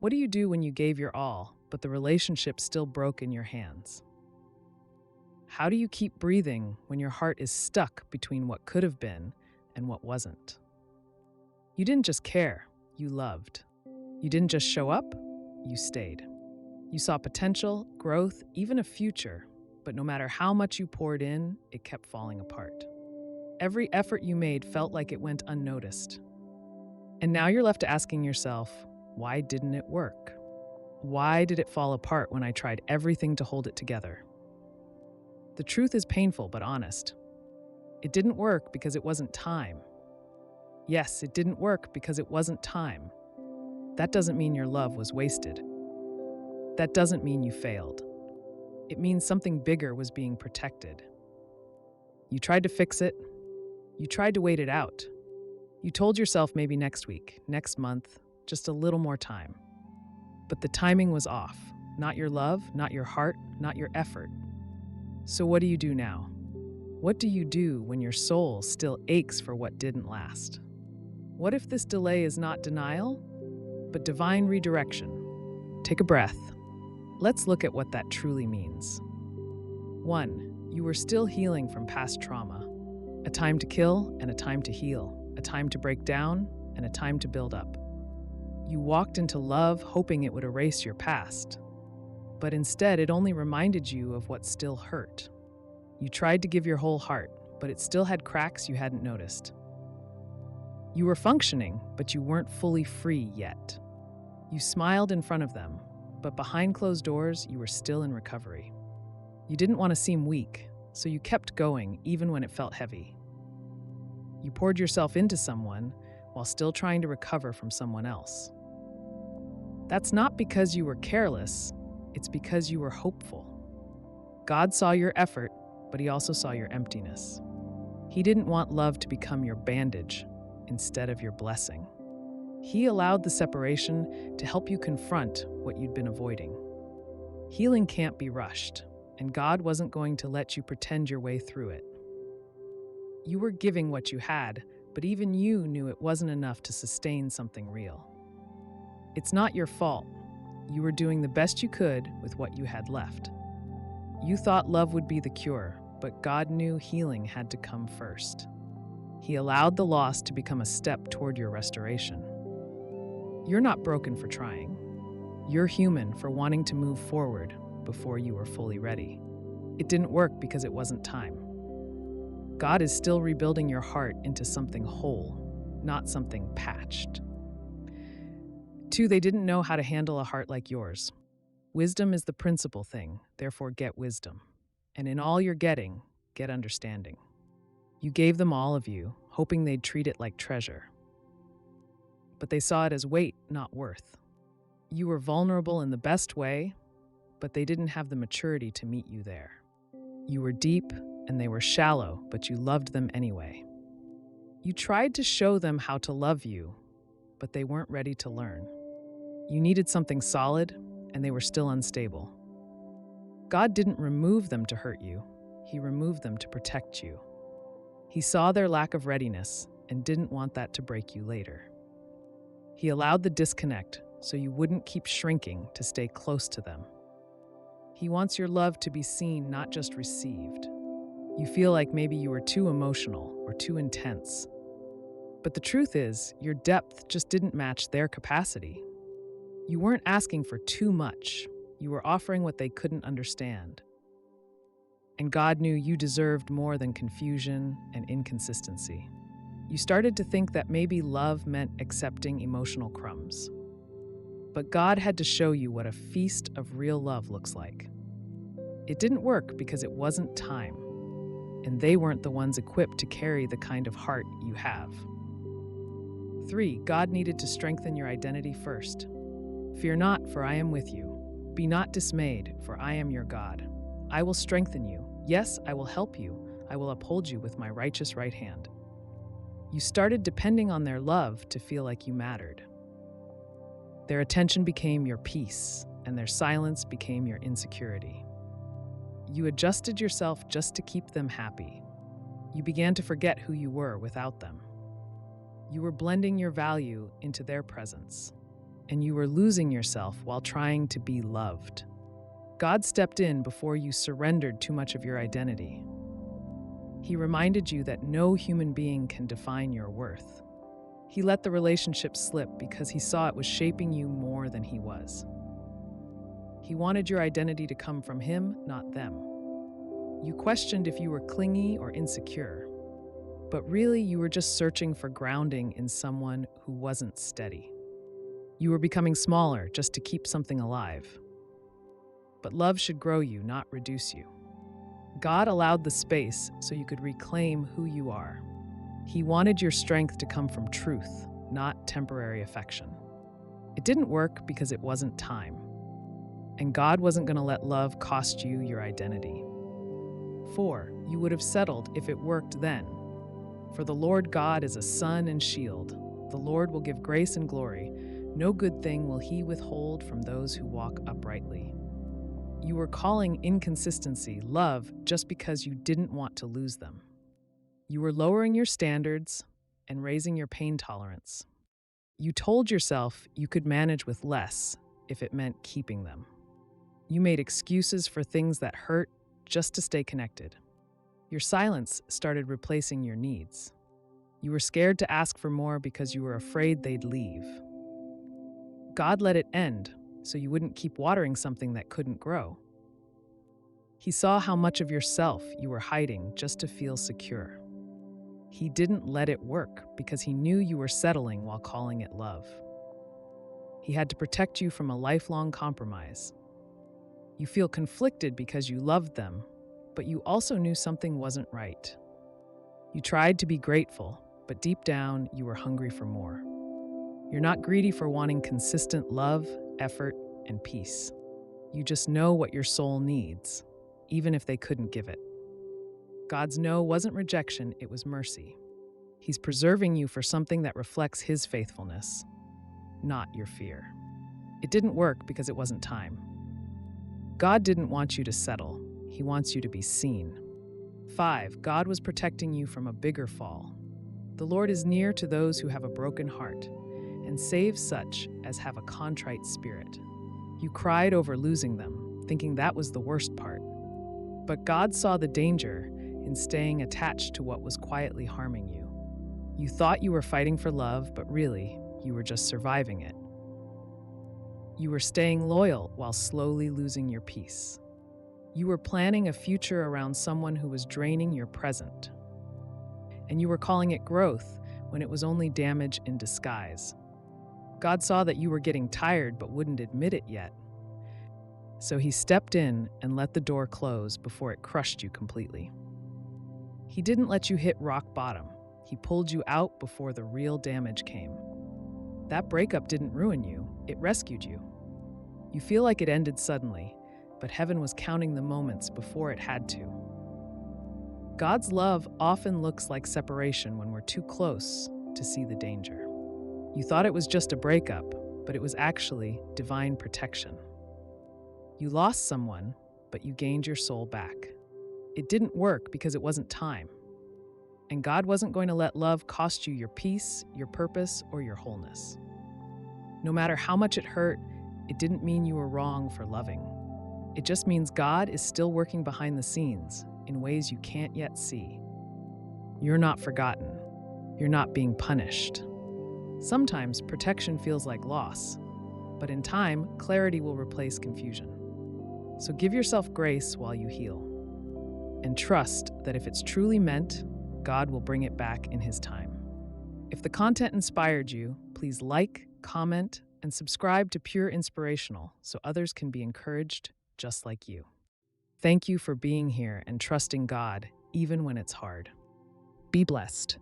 What do you do when you gave your all, but the relationship still broke in your hands? How do you keep breathing when your heart is stuck between what could have been and what wasn't? You didn't just care, you loved. You didn't just show up, you stayed. You saw potential, growth, even a future, but no matter how much you poured in, it kept falling apart. Every effort you made felt like it went unnoticed. And now you're left asking yourself, why didn't it work? Why did it fall apart when I tried everything to hold it together? The truth is painful but honest. It didn't work because it wasn't time. Yes, it didn't work because it wasn't time. That doesn't mean your love was wasted. That doesn't mean you failed. It means something bigger was being protected. You tried to fix it. You tried to wait it out. You told yourself maybe next week, next month, just a little more time. But the timing was off. Not your love, not your heart, not your effort. So what do you do now? What do you do when your soul still aches for what didn't last? What if this delay is not denial, but divine redirection? Take a breath. Let's look at what that truly means. 1. You were still healing from past trauma. A time to kill and a time to heal. A time to break down and a time to build up. You walked into love hoping it would erase your past, but instead it only reminded you of what still hurt. You tried to give your whole heart, but it still had cracks you hadn't noticed. You were functioning, but you weren't fully free yet. You smiled in front of them, but behind closed doors, you were still in recovery. You didn't want to seem weak, so you kept going even when it felt heavy. You poured yourself into someone while still trying to recover from someone else. That's not because you were careless, it's because you were hopeful. God saw your effort, but He also saw your emptiness. He didn't want love to become your bandage instead of your blessing. He allowed the separation to help you confront what you'd been avoiding. Healing can't be rushed, and God wasn't going to let you pretend your way through it. You were giving what you had, but even you knew it wasn't enough to sustain something real. It's not your fault. You were doing the best you could with what you had left. You thought love would be the cure, but God knew healing had to come first. He allowed the loss to become a step toward your restoration. You're not broken for trying. You're human for wanting to move forward before you were fully ready. It didn't work because it wasn't time. God is still rebuilding your heart into something whole, not something patched. 2, they didn't know how to handle a heart like yours. Wisdom is the principal thing, therefore get wisdom. And in all you're getting, get understanding. You gave them all of you, hoping they'd treat it like treasure. But they saw it as weight, not worth. You were vulnerable in the best way, but they didn't have the maturity to meet you there. You were deep, and they were shallow, but you loved them anyway. You tried to show them how to love you, but they weren't ready to learn. You needed something solid, and they were still unstable. God didn't remove them to hurt you. He removed them to protect you. He saw their lack of readiness and didn't want that to break you later. He allowed the disconnect so you wouldn't keep shrinking to stay close to them. He wants your love to be seen, not just received. You feel like maybe you were too emotional or too intense. But the truth is, your depth just didn't match their capacity. You weren't asking for too much. You were offering what they couldn't understand. And God knew you deserved more than confusion and inconsistency. You started to think that maybe love meant accepting emotional crumbs. But God had to show you what a feast of real love looks like. It didn't work because it wasn't time, and they weren't the ones equipped to carry the kind of heart you have. 3, God needed to strengthen your identity first. Fear not, for I am with you. Be not dismayed, for I am your God. I will strengthen you. Yes, I will help you. I will uphold you with my righteous right hand. You started depending on their love to feel like you mattered. Their attention became your peace, and their silence became your insecurity. You adjusted yourself just to keep them happy. You began to forget who you were without them. You were blending your value into their presence. and you were losing yourself while trying to be loved. God stepped in before you surrendered too much of your identity. He reminded you that no human being can define your worth. He let the relationship slip because he saw it was shaping you more than he was. He wanted your identity to come from him, not them. You questioned if you were clingy or insecure, but really you were just searching for grounding in someone who wasn't steady. You were becoming smaller just to keep something alive. But love should grow you, not reduce you. God allowed the space so you could reclaim who you are. He wanted your strength to come from truth, not temporary affection. It didn't work because it wasn't time. And God wasn't going to let love cost you your identity. 4. You would have settled if it worked then. For the Lord God is a sun and shield. The Lord will give grace and glory. No good thing will he withhold from those who walk uprightly. You were calling inconsistency love just because you didn't want to lose them. You were lowering your standards and raising your pain tolerance. You told yourself you could manage with less if it meant keeping them. You made excuses for things that hurt just to stay connected. Your silence started replacing your needs. You were scared to ask for more because you were afraid they'd leave. God let it end so you wouldn't keep watering something that couldn't grow. He saw how much of yourself you were hiding just to feel secure. He didn't let it work because he knew you were settling while calling it love. He had to protect you from a lifelong compromise. You feel conflicted because you loved them, but you also knew something wasn't right. You tried to be grateful, but deep down you were hungry for more. You're not greedy for wanting consistent love, effort, and peace. You just know what your soul needs, even if they couldn't give it. God's no wasn't rejection, it was mercy. He's preserving you for something that reflects his faithfulness, not your fear. It didn't work because it wasn't time. God didn't want you to settle. He wants you to be seen. 5. God was protecting you from a bigger fall. The Lord is near to those who have a broken heart and saves such as have a contrite spirit. You cried over losing them, thinking that was the worst part. But God saw the danger in staying attached to what was quietly harming you. You thought you were fighting for love, but really, you were just surviving it. You were staying loyal while slowly losing your peace. You were planning a future around someone who was draining your present. And you were calling it growth when it was only damage in disguise. God saw that you were getting tired but wouldn't admit it yet. So he stepped in and let the door close before it crushed you completely. He didn't let you hit rock bottom. He pulled you out before the real damage came. That breakup didn't ruin you, it rescued you. You feel like it ended suddenly, but heaven was counting the moments before it had to. God's love often looks like separation when we're too close to see the danger. You thought it was just a breakup, but it was actually divine protection. You lost someone, but you gained your soul back. It didn't work because it wasn't time. And God wasn't going to let love cost you your peace, your purpose, or your wholeness. No matter how much it hurt, it didn't mean you were wrong for loving. It just means God is still working behind the scenes in ways you can't yet see. You're not forgotten. You're not being punished. Sometimes protection feels like loss, but in time, clarity will replace confusion. So give yourself grace while you heal. And trust that if it's truly meant, God will bring it back in his time. If the content inspired you, please like, comment, and subscribe to Pure Inspirational so others can be encouraged just like you. Thank you for being here and trusting God even when it's hard. Be blessed.